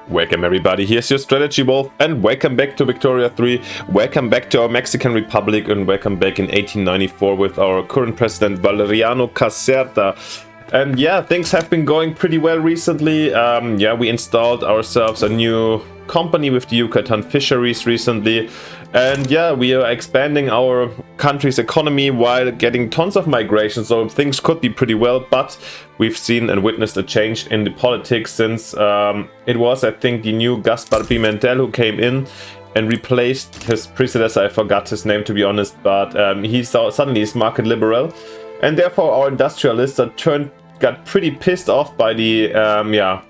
Welcome everybody, here's your Strategy Wolf, and welcome back to Victoria 3, welcome back to our Mexican Republic, and welcome back in 1894 with our current president Valeriano Caserta. And yeah, things have been going pretty well recently. We installed ourselves a new company with the Yucatan fisheries recently. And yeah, we are expanding our country's economy while getting tons of migration, so things could be pretty well, but we've seen and witnessed a change in the politics since it was, I think, the new Gaspar Pimentel who came in and replaced his predecessor. I forgot his name, to be honest, but suddenly he's market liberal, and therefore our industrialists got pretty pissed off by the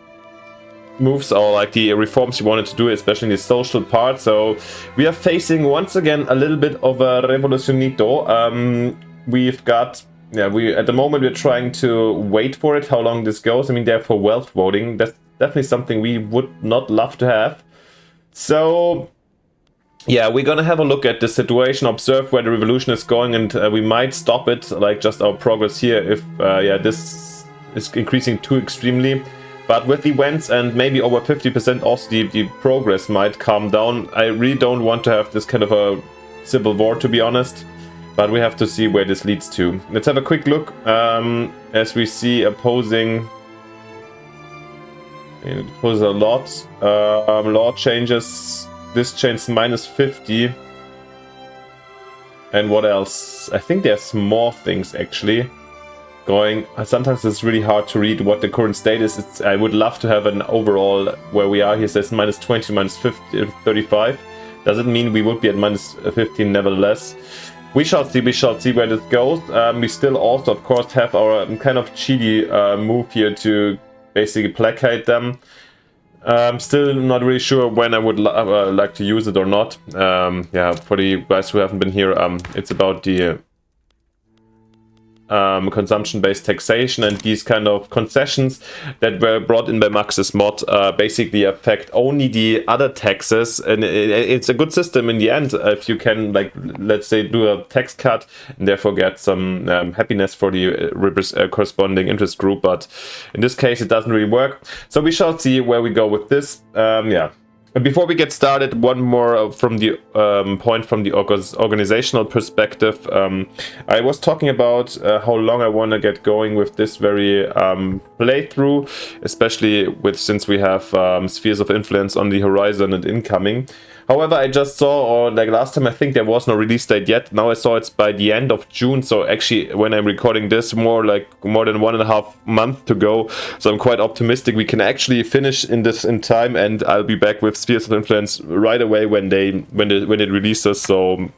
moves or like the reforms you wanted to do, especially in the social part. So we are facing once again a little bit of a revolucionito. We've got at the moment we're trying to wait for it, how long this goes. I mean, they're for wealth voting. That's definitely something we would not love to have. So yeah, we're gonna have a look at the situation, observe where the revolution is going, and we might stop it, like just our progress here, if this is increasing too extremely. But with the events and maybe over 50% also the progress might calm down. I really don't want to have this kind of a civil war, to be honest. But we have to see where this leads to. Let's have a quick look as we see opposing. It opposes a lot. Law changes. This changes -50. And what else? I think there's more things actually going. Sometimes it's really hard to read what the current state is. I would love to have an overall where we are. Here says -20, -50, 35. Doesn't mean we would be at -15 nevertheless. We shall see where this goes. We still also, of course, have our kind of cheaty move here to basically placate them. Still not really sure when I would like to use it or not. For the guys who haven't been here, it's about the consumption-based taxation, and these kind of concessions that were brought in by Max's mod basically affect only the other taxes, and it's a good system in the end if you can, like, let's say, do a tax cut and therefore get some happiness for the corresponding interest group. But in this case it doesn't really work, so we shall see where we go with this. Before we get started, one more from the point from the organizational perspective. I was talking about how long I want to get going with this very playthrough, especially since we have spheres of influence on the horizon and incoming. However, I just saw, or like last time, I think there was no release date yet. Now I saw it's by the end of June. So actually, when I'm recording this, more than 1.5 months to go. So I'm quite optimistic we can actually finish in time, and I'll be back with Spheres of Influence right away when it releases. So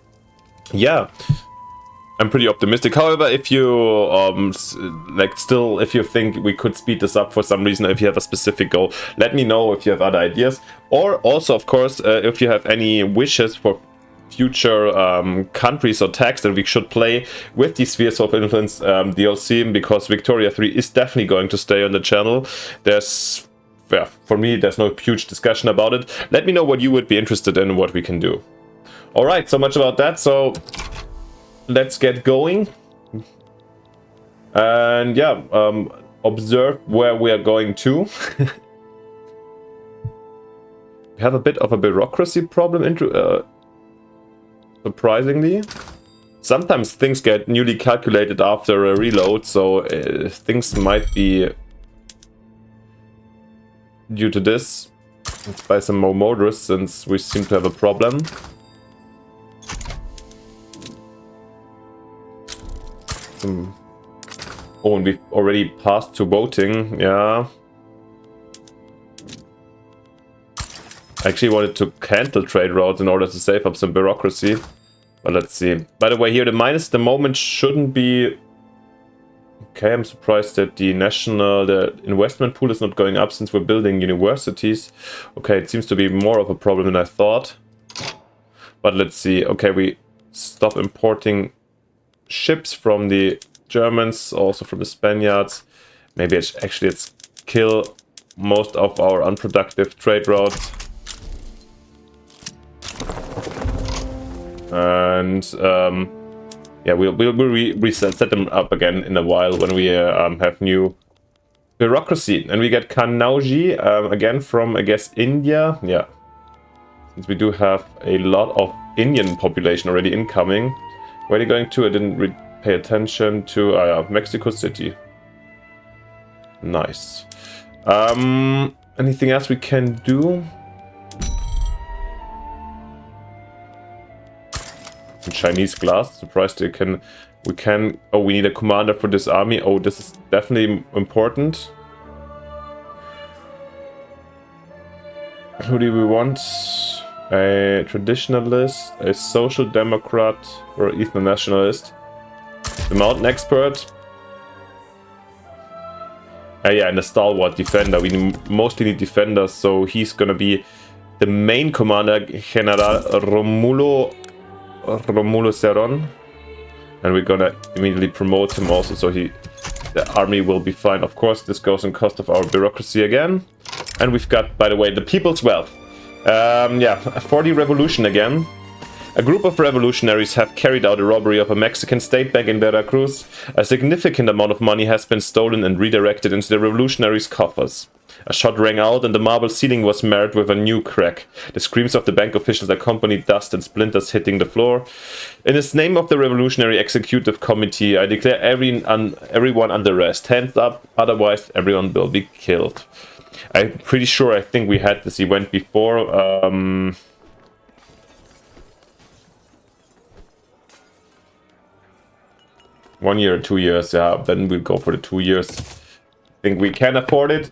yeah, I'm pretty optimistic. However, if you if you think we could speed this up for some reason, if you have a specific goal, let me know if you have other ideas. Or also, of course, if you have any wishes for future countries or tags that we should play with the Spheres of Influence DLC, because Victoria 3 is definitely going to stay on the channel. For me, there's no huge discussion about it. Let me know what you would be interested in and what we can do. Alright, so much about that. So let's get going, and observe where we are going to. We have a bit of a bureaucracy problem, surprisingly. Sometimes things get newly calculated after a reload, so things might be due to this. Let's buy some more motorists since we seem to have a problem. Oh, and we've already passed to voting. Yeah. I actually wanted to cancel trade routes in order to save up some bureaucracy. But let's see. By the way, here the minus at the moment shouldn't be. Okay, I'm surprised that the investment pool is not going up since we're building universities. Okay, it seems to be more of a problem than I thought. But let's see. Okay, we stop importing ships from the Germans, also from the Spaniards. Maybe let's kill most of our unproductive trade routes. And we'll set them up again in a while when we have new bureaucracy. And we get Kanauji, again from, I guess, India. Yeah. Since we do have a lot of Indian population already incoming. Where are they going to? I didn't pay attention to Mexico City. Nice. Anything else we can do? Some Chinese glass. Surprised we can. Oh, we need a commander for this army. Oh, this is definitely important. Who do we want? A traditionalist, a social democrat, or ethno-nationalist? The mountain expert. Yeah, and a stalwart defender. We mostly need defenders, so he's gonna be the main commander, General Romulo Serron. And we're gonna immediately promote him also, so the army will be fine. Of course, this goes in cost of our bureaucracy again. And we've got, by the way, the people's wealth. Yeah, for the revolution again. A group of revolutionaries have carried out a robbery of a Mexican state bank in Veracruz. A significant amount of money has been stolen and redirected into the revolutionaries' coffers. A shot rang out and the marble ceiling was marred with a new crack. The screams of the bank officials accompanied dust and splinters hitting the floor. In the name of the Revolutionary Executive Committee, I declare everyone under arrest. Hands up, otherwise everyone will be killed. I'm pretty sure, I think we had this event before. 1 year or 2 years, yeah, then we'll go for the 2 years. I think we can afford it,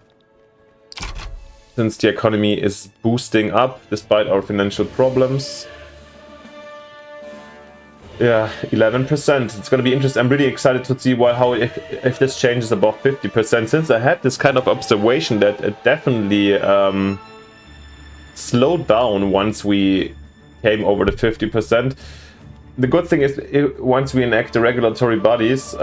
since the economy is boosting up despite our financial problems. Yeah, 11%. It's gonna be interesting. I'm really excited to see if this changes above 50%, since I had this kind of observation that it definitely slowed down once we came over the 50%. The good thing is, once we enact the regulatory bodies,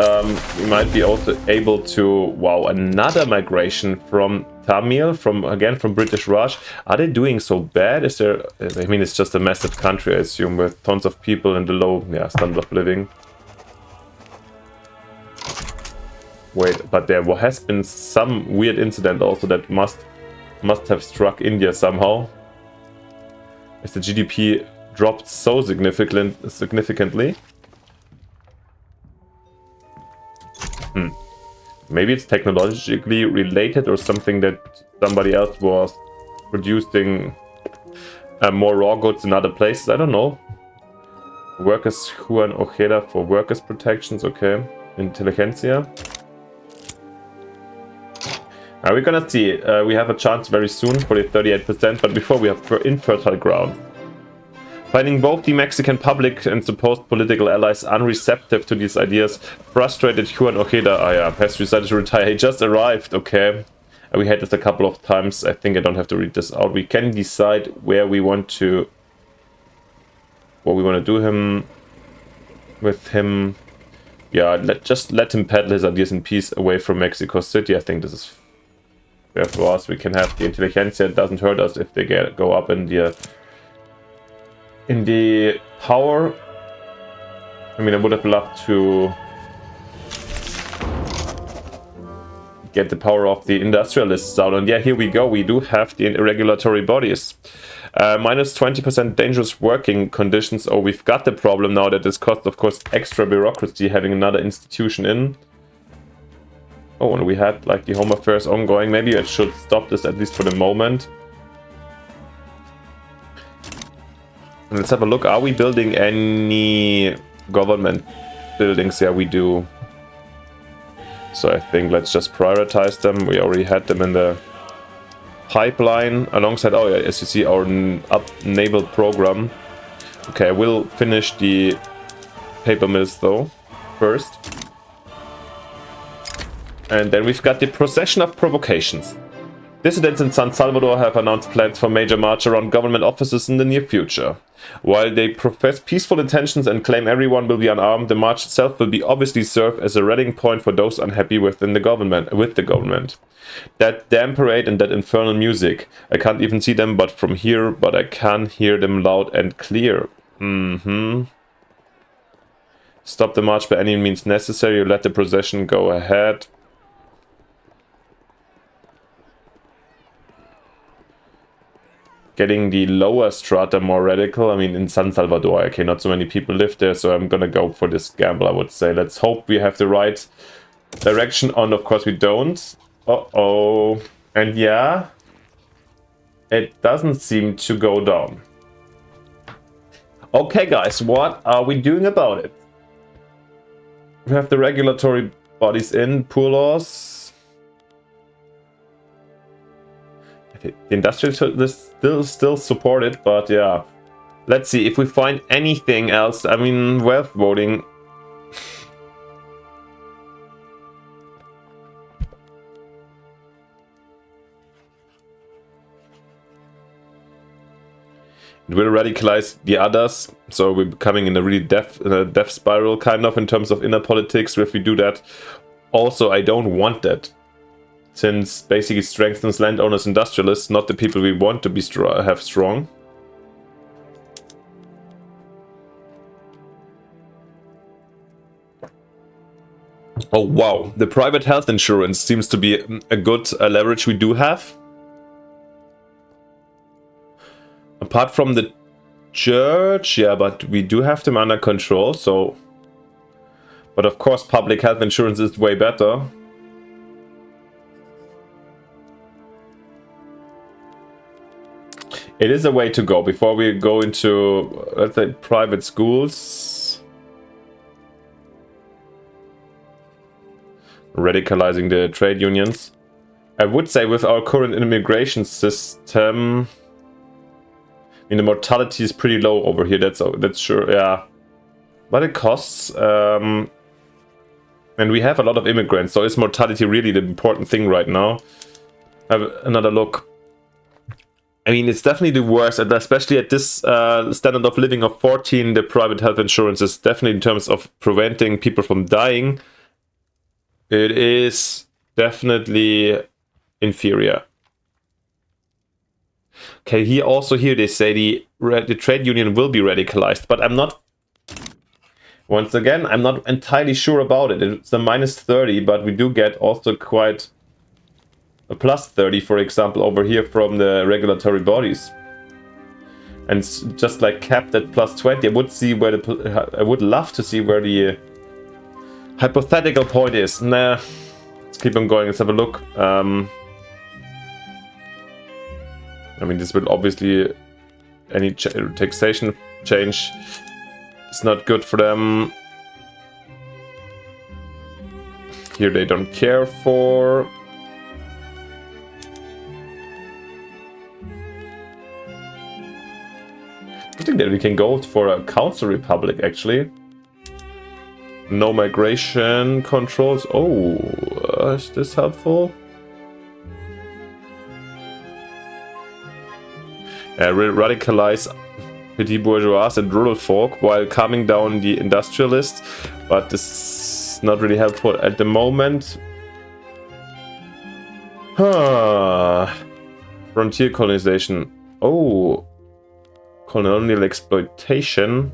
we might be also able to, wow, another migration from Tamil, from British Raj. Are they doing so bad? Is there, I mean, it's just a massive country, I assume, with tons of people in the low, standard of living. Wait, but there has been some weird incident also that must have struck India somehow. Is the GDP dropped so significantly? Maybe it's technologically related, or something that somebody else was producing more raw goods in other places. I don't know. Workers Juan Ojeda for workers protections. Okay. Intelligentsia. We're gonna see. We have a chance very soon for the 38%, but before we have infertile ground. Finding both the Mexican public and supposed political allies unreceptive to these ideas, frustrated Juan Ojeda has decided to retire. He just arrived, okay. We had this a couple of times. I think I don't have to read this out. We can decide where we want to... what we want to do with him. Yeah, just let him peddle his ideas in peace away from Mexico City. I think this is fair for us. We can have the intelligentsia. It doesn't hurt us if they go up in the power. I mean, I would have loved to get the power of the industrialists out. And yeah, here we go. We do have the regulatory bodies. Minus 20% dangerous working conditions. Oh, we've got the problem now that this costs, of course, extra bureaucracy having another institution in. Oh, and we had like the Home Affairs ongoing. Maybe I should stop this at least for the moment. Let's have a look. Are we building any government buildings? Yeah, we do. So I think let's just prioritize them. We already had them in the pipeline alongside, oh yeah, as you see, our naval program. Okay, I will finish the paper mills though first. And then we've got the procession of provocations. Dissidents in San Salvador have announced plans for major march around government offices in the near future. While they profess peaceful intentions and claim everyone will be unarmed, the march itself will be obviously serve as a rallying point for those unhappy with the government. That damn parade and that infernal music. I can't even see them from here, but I can hear them loud and clear. Stop the march by any means necessary. Let the procession go ahead. getting the lower strata more radical. I mean, in San Salvador, okay, not so many people live there, so I'm gonna go for this gamble, I would say. Let's hope we have the right direction on. Of course we don't. Uh-oh. And yeah, it doesn't seem to go down. Okay, guys, what are we doing about it? We have the regulatory bodies in, poor laws. The industrial is still supported, but yeah. Let's see if we find anything else. I mean, wealth voting. It will radicalize the others, so we're becoming in a really death spiral kind of in terms of inner politics if we do that. Also, I don't want that, since basically strengthens landowners, industrialists, not the people we want to be have strong. Oh wow, the private health insurance seems to be a good leverage we do have. Apart from the church, yeah, but we do have them under control, so... But of course, public health insurance is way better. It is a way to go before we go into, let's say, private schools. Radicalizing the trade unions. I would say with our current immigration system... I mean, the mortality is pretty low over here, that's sure, yeah. But it costs, and we have a lot of immigrants, so is mortality really the important thing right now? Have another look. I mean, it's definitely the worst, and especially at this standard of living of 14, the private health insurance is definitely, in terms of preventing people from dying, it is definitely inferior. Okay, here they say the trade union will be radicalized, but I'm not... Once again, I'm not entirely sure about it. It's a -30, but we do get also quite a +30, for example, over here from the regulatory bodies. And it's just like capped at +20. I would love to see where the hypothetical point is. Nah, let's keep on going. Let's have a look. I mean, this will obviously, any taxation change is not good for them. Here they don't care for. I think that we can go for a council republic, actually. No migration controls. Oh, is this helpful? Radicalize petit bourgeois and rural folk while calming down the industrialists, but this is not really helpful at the moment. Frontier colonization. Oh, colonial exploitation.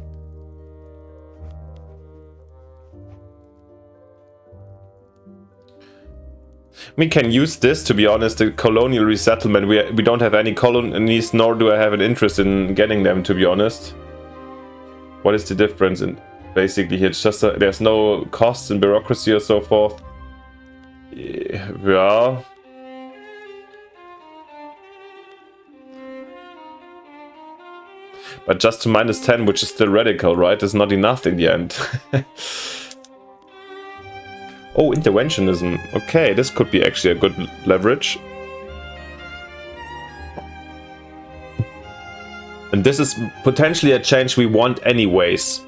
We can use this, to be honest, the colonial resettlement. We don't have any colonies, nor do I have an interest in getting them, to be honest. What is the difference in basically here? It's just there's no costs and bureaucracy or so forth. Yeah. But just to -10, which is still radical, right? Is not enough in the end. Oh, interventionism. Okay, this could be actually a good leverage. And this is potentially a change we want anyways.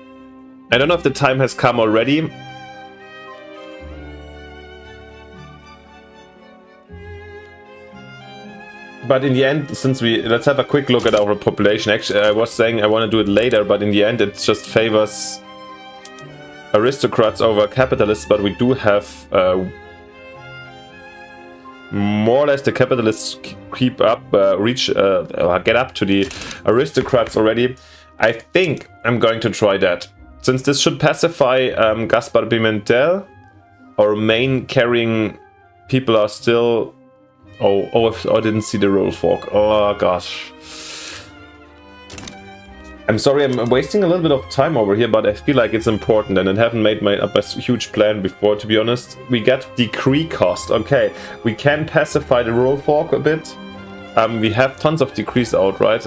I don't know if the time has come already. But in the end, let's have a quick look at our population. Actually, I was saying I want to do it later, but in the end it just favors aristocrats over capitalists, but we do have more or less the capitalists keep up, get up to the aristocrats already. I think I'm going to try that. Since this should pacify Gaspar Pimentel, our main carrying people are still... Oh, I didn't see the roll fork. Oh gosh. I'm sorry, I'm wasting a little bit of time over here, but I feel like it's important, and I haven't made up a huge plan before, to be honest. We get decree cost. Okay, we can pacify the rural folk a bit. We have tons of decrees out, right?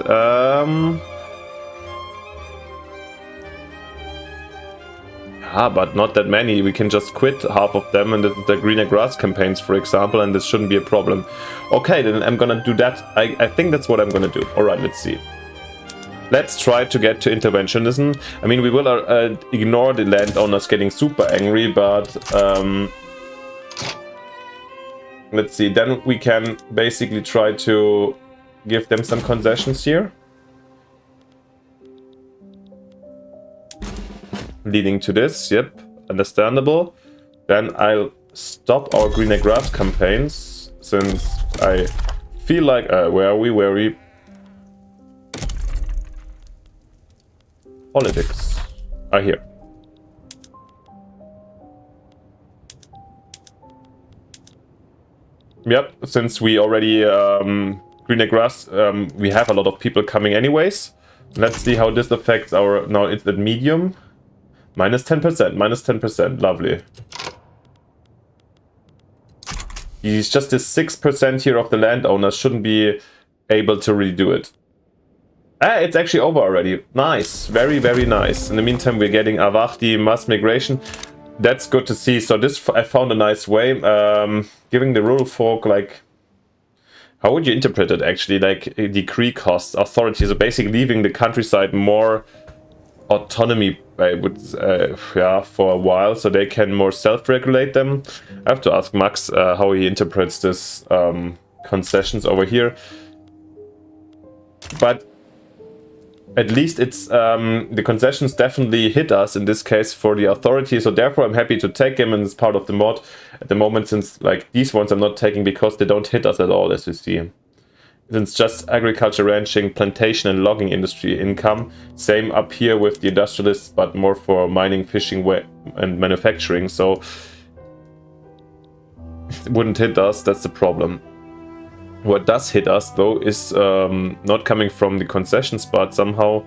But not that many. We can just quit half of them, and the greener grass campaigns, for example, and this shouldn't be a problem. Okay, then I'm gonna do that. I think that's what I'm gonna do. Alright, let's see. Let's try to get to interventionism. I mean, we will ignore the landowners getting super angry, but let's see. Then we can basically try to give them some concessions here, leading to this. Yep, understandable. Then I'll stop our greener grass campaigns, since I feel like where are we? Politics are here. Yep, since we already greener grass, we have a lot of people coming anyways. Let's see how this affects our, now it's at medium. Minus 10%, lovely. It's just this 6% here of the landowners shouldn't be able to redo it. It's actually over already. Nice, very, very nice. In the meantime, we're getting Avachti mass migration. That's good to see. So this, I found a nice way. Giving the rural folk, like, how would you interpret it actually? Like, decree costs, authority. So basically leaving the countryside more autonomy, I would, yeah, for a while, so they can more self-regulate them. I have to ask Max how he interprets this concessions over here. But at least it's the concessions definitely hit us in this case for the authority, so therefore I'm happy to take them, and it's part of the mod at the moment, since like these ones I'm not taking because they don't hit us at all, as you see. It's just agriculture, ranching, plantation and logging industry income. Same up here with the industrialists, but more for mining, fishing and manufacturing, so it wouldn't hit us, that's the problem. What does hit us though is not coming from the concessions, but somehow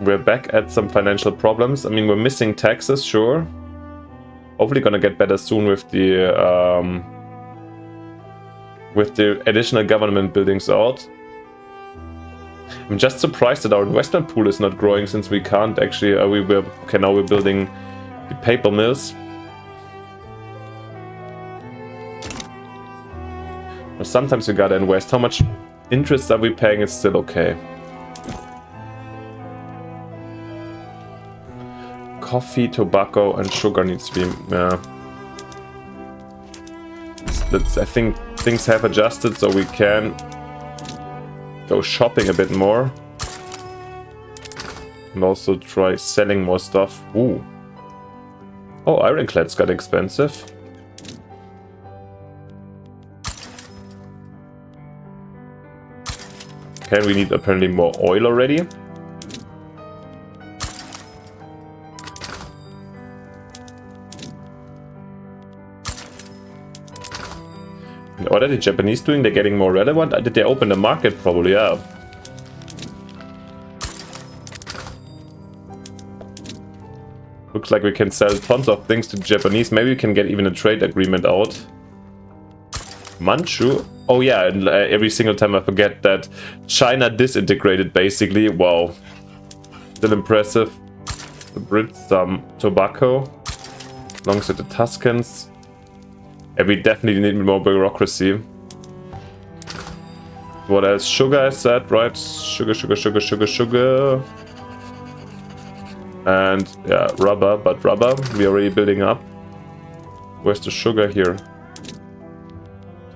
we're back at some financial problems. I mean, we're missing taxes, sure. Hopefully gonna get better soon with the additional government buildings out. I'm just surprised that our investment pool is not growing, since we can't actually. Okay, now we're building the paper mills. Sometimes you gotta invest. How much interest are we paying? It's still okay. Coffee, tobacco, and sugar needs to be. I think things have adjusted, so we can go shopping a bit more, and also try selling more stuff. Ooh. Oh, ironclads got expensive. Okay, we need apparently more oil already. And what are the Japanese doing? They're getting more relevant? Did they open the market? Probably, yeah. Looks like we can sell tons of things to the Japanese. Maybe we can get even a trade agreement out. Manchu? Oh yeah, and every single time I forget that China disintegrated basically. Wow. Still impressive. The Brits, some tobacco. Belongs to the Tuscans. And we definitely need more bureaucracy. What else? Sugar, I said, right? Sugar. And yeah, rubber, but rubber we're already building up. Where's the sugar here?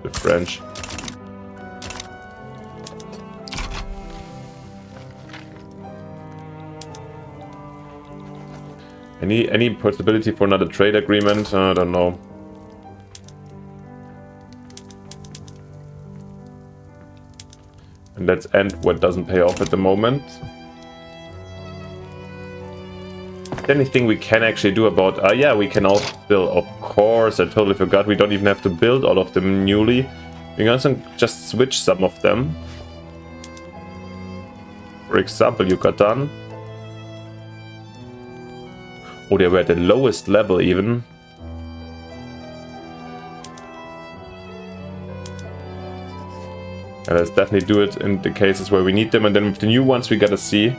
The French. Any possibility for another trade agreement? I don't know. And let's end what doesn't pay off at the moment. Anything we can actually do about... yeah, we can also build, of course, I totally forgot, we don't even have to build all of them newly. We can also just switch some of them. For example, Yucatan. Oh, they were at the lowest level even. Let's definitely do it in the cases where we need them, and then with the new ones we gotta see.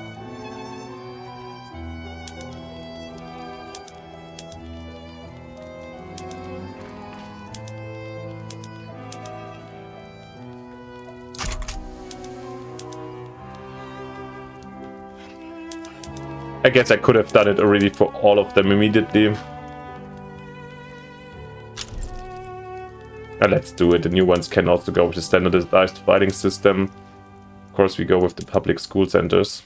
I guess I could have done it already for all of them immediately. Let's do it. The new ones can also go with the standardized fighting system. Of course, we go with the public school centers.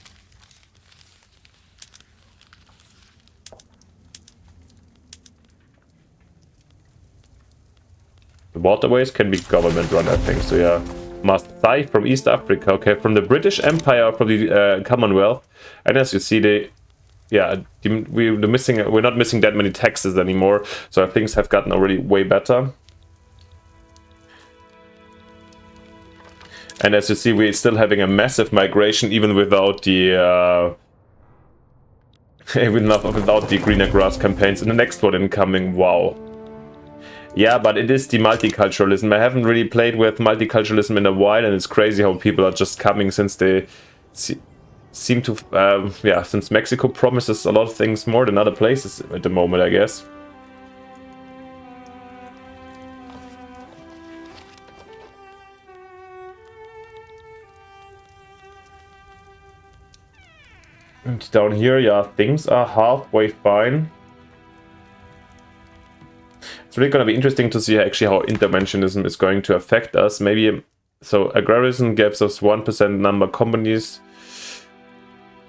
The waterways can be government run, I think. So yeah, Maasai from East Africa. Okay, from the British Empire, from the Commonwealth. And as you see, we're not missing that many taxes anymore. So things have gotten already way better. And as you see, we're still having a massive migration, even without the without the greener grass campaigns. And the next one incoming, wow. Yeah, but it is the multiculturalism. I haven't really played with multiculturalism in a while, and it's crazy how people are just coming since they seem to, since Mexico promises a lot of things more than other places at the moment, I guess. And down here, yeah, things are halfway fine. It's really going to be interesting to see actually how interventionism is going to affect us. Maybe, so agrarism gives us 1% number companies,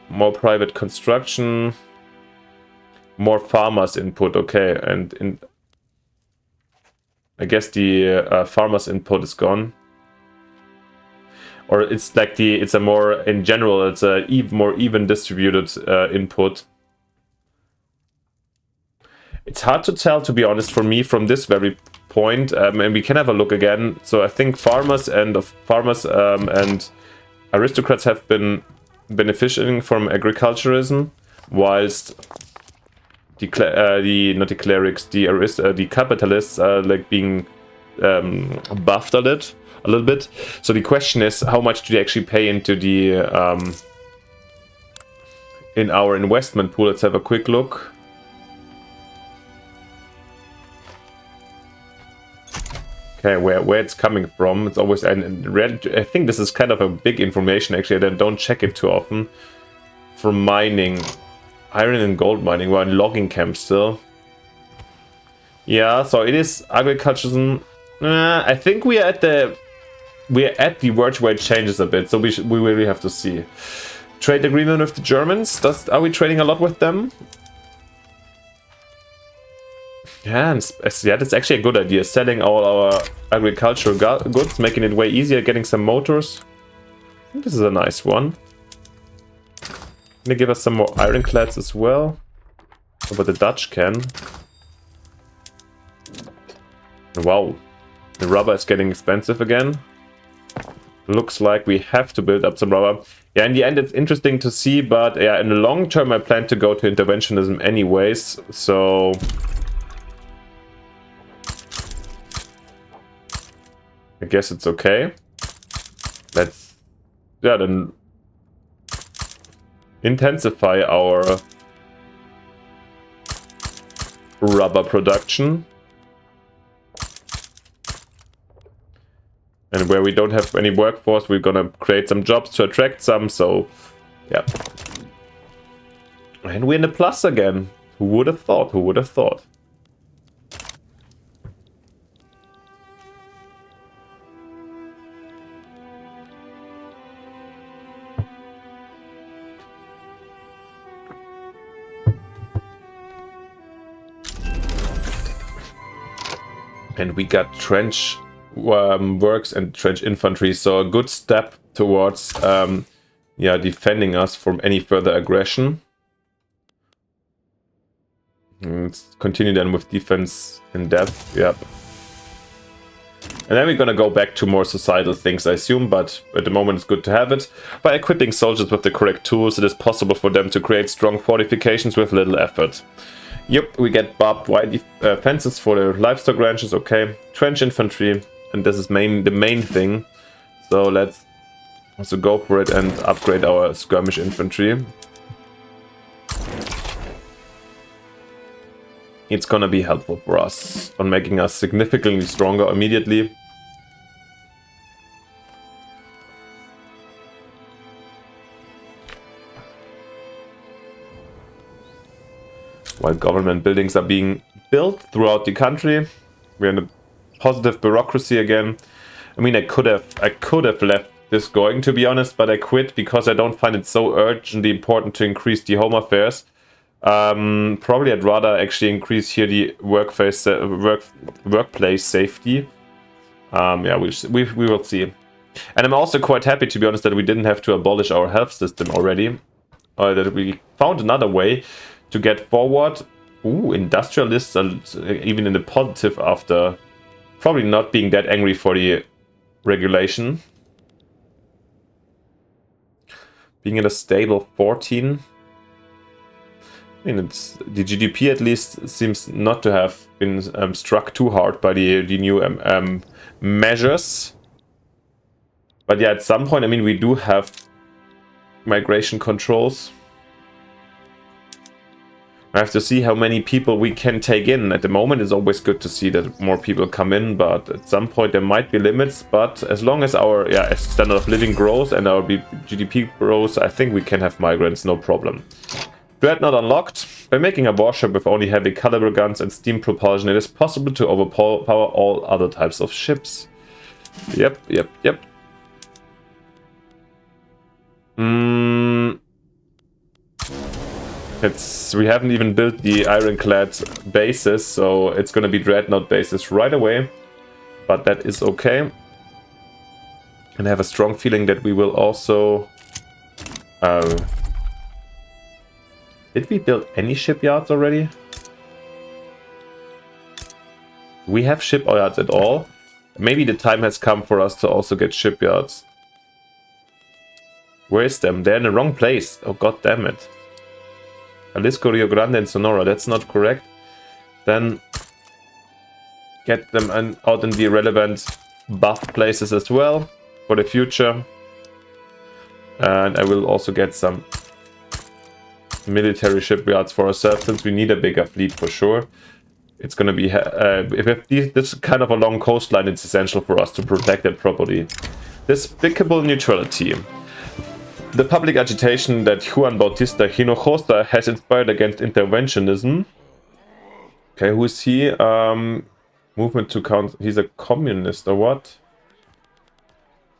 more private construction, more farmers input, okay, and I guess the farmers input is gone. Or it's like it's a more, in general, it's a more even distributed input. It's hard to tell, to be honest, for me, from this very point, and we can have a look again. So I think farmers and aristocrats have been benefiting from agriculturism, whilst not the clerics, the capitalists are like being buffed a little bit. So the question is, how much do they actually pay into the in our investment pool? Let's have a quick look. Okay, where it's coming from. It's always, and I think this is kind of a big information actually. I don't check it too often. From mining, iron and gold mining. We're in logging camp still. Yeah, so it is agriculturism. I think we are at the verge where it changes a bit, so we really have to see. Trade agreement with the Germans. Are we trading a lot with them? Yeah, that's actually a good idea. Selling all our agricultural goods, making it way easier, getting some motors. I think this is a nice one. Gonna give us some more ironclads as well. But the Dutch can. Wow, the rubber is getting expensive again. Looks like we have to build up some rubber. Yeah, in the end it's interesting to see, but yeah, in the long term I plan to go to interventionism anyways, so... I guess it's okay. Let's, yeah, then intensify our rubber production. And where we don't have any workforce, we're gonna create some jobs to attract some, so yeah. And we're in the plus again. Who would have thought? Who would have thought? And we got trench works and trench infantry, so a good step towards defending us from any further aggression. Let's continue then with defense in depth. Yep. And then we're gonna go back to more societal things, I assume, but at the moment it's good to have it. By equipping soldiers with the correct tools, it is possible for them to create strong fortifications with little effort. Yep, we get barbed wire fences for the livestock ranches, okay. Trench infantry, and this is the main thing. So let's also go for it and upgrade our skirmish infantry. It's gonna be helpful for us on making us significantly stronger immediately. While government buildings are being built throughout the country, we're in a positive bureaucracy again. I mean, I could have left this going, to be honest, but I quit because I don't find it so urgently important to increase the home affairs. Probably I'd rather actually increase here the workplace safety. Yeah, we will see. And I'm also quite happy, to be honest, that we didn't have to abolish our health system already. That we found another way to get forward. Ooh, industrialists are even in the positive after probably not being that angry for the regulation. Being at a stable 14. I mean, the GDP at least seems not to have been struck too hard by the new measures. But yeah, at some point, I mean, we do have migration controls. I have to see how many people we can take in. At the moment, it's always good to see that more people come in, but at some point there might be limits. But as long as our standard of living grows and our GDP grows, I think we can have migrants, no problem. Dreadnought unlocked. By making a warship with only heavy caliber guns and steam propulsion, it is possible to overpower all other types of ships. Yep. We haven't even built the ironclad bases, so it's gonna be dreadnought bases right away. But that is okay. And I have a strong feeling that we will also... Did we build any shipyards already? Do we have shipyards at all? Maybe the time has come for us to also get shipyards. Where is them? They're in the wrong place. Oh, god damn it. Jalisco, Rio Grande and Sonora. That's not correct. Then get them out in the relevant buff places as well for the future. And I will also get some military shipyards for ourselves, since we need a bigger fleet for sure. It's gonna be if this kind of a long coastline, it's essential for us to protect it properly. Despicable neutrality. The public agitation that Juan Bautista Hinojosa has inspired against interventionism. Okay, who is he? Movement to count. He's a communist or what?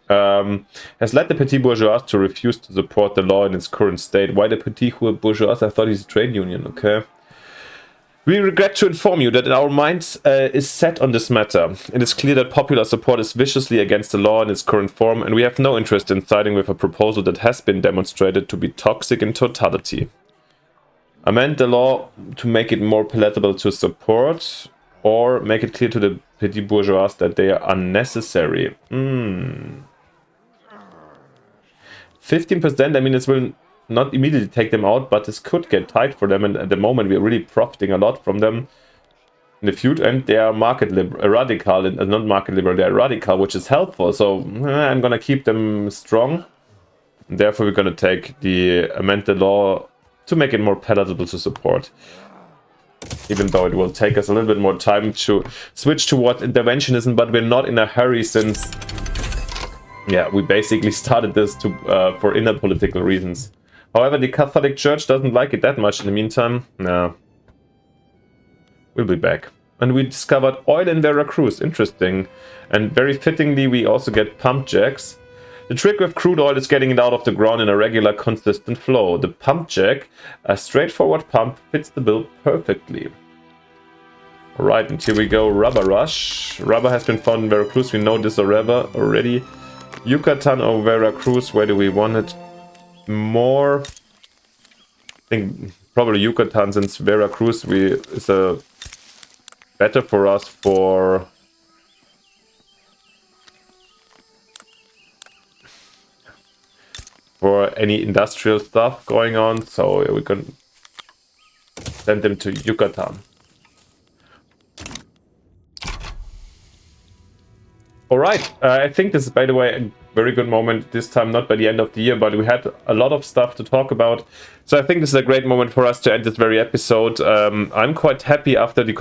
Has led the petit bourgeois to refuse to support the law in its current state. Why the petit bourgeois? I thought he's a trade union. Okay. We regret to inform you that our minds is set on this matter. It is clear that popular support is viciously against the law in its current form, and we have no interest in siding with a proposal that has been demonstrated to be toxic in totality. Amend the law to make it more palatable to support, or make it clear to the petit bourgeois that they are unnecessary. 15%, I mean, this will not immediately take them out, but this could get tight for them, and at the moment we're really profiting a lot from them in the future, and they are radical, and not market liberal, they are radical, which is helpful, so I'm gonna keep them strong. And therefore we're gonna amend the law to make it more palatable to support. Even though it will take us a little bit more time to switch towards interventionism, but we're not in a hurry, since we basically started this for inner political reasons. However, the Catholic Church doesn't like it that much in the meantime. No. We'll be back. And we discovered oil in Veracruz. Interesting. And very fittingly, we also get pump jacks. The trick with crude oil is getting it out of the ground in a regular, consistent flow. The pump jack, a straightforward pump, fits the bill perfectly. Alright, and here we go. Rubber rush. Rubber has been found in Veracruz. We know this already. Yucatan or Veracruz, where do we want it more? I think probably Yucatan, since Veracruz is better for us for for any industrial stuff going on, so we can send them to Yucatan. Alright, I think this is, by the way, a very good moment, this time not by the end of the year, but we had a lot of stuff to talk about. So I think this is a great moment for us to end this very episode. I'm quite happy after the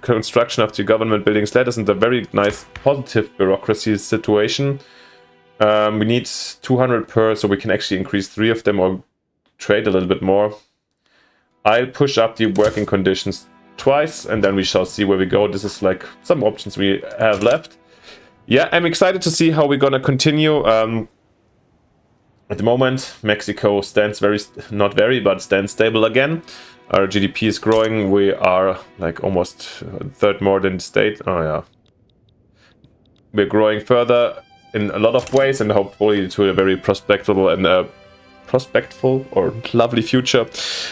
construction of the government buildings led us in a very nice, positive bureaucracy situation. We need 200 per, so we can actually increase 3 of them or trade a little bit more. I'll push up the working conditions twice, and then we shall see where we go. This is like some options we have left. Yeah, I'm excited to see how we're gonna continue. At the moment, Mexico stands stands stable again. Our GDP is growing. We are like almost a third more than the state. Oh yeah, we're growing further in a lot of ways, and hopefully to a very prospectful or lovely future.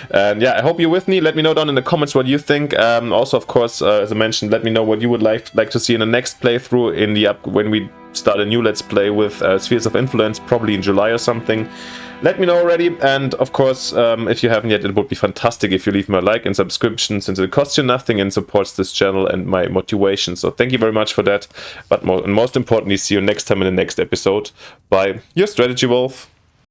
And yeah, I hope you're with me. Let me know down in the comments what you think. Also, of course, as I mentioned, let me know what you would like to see in the next playthrough in the when we start a new Let's Play with Spheres of Influence, probably in July or something. Let me know already, and of course, if you haven't yet, it would be fantastic if you leave me a like and subscription, since it costs you nothing and supports this channel and my motivation. So thank you very much for that. But most importantly, see you next time in the next episode. Bye, your Strategy Wolf.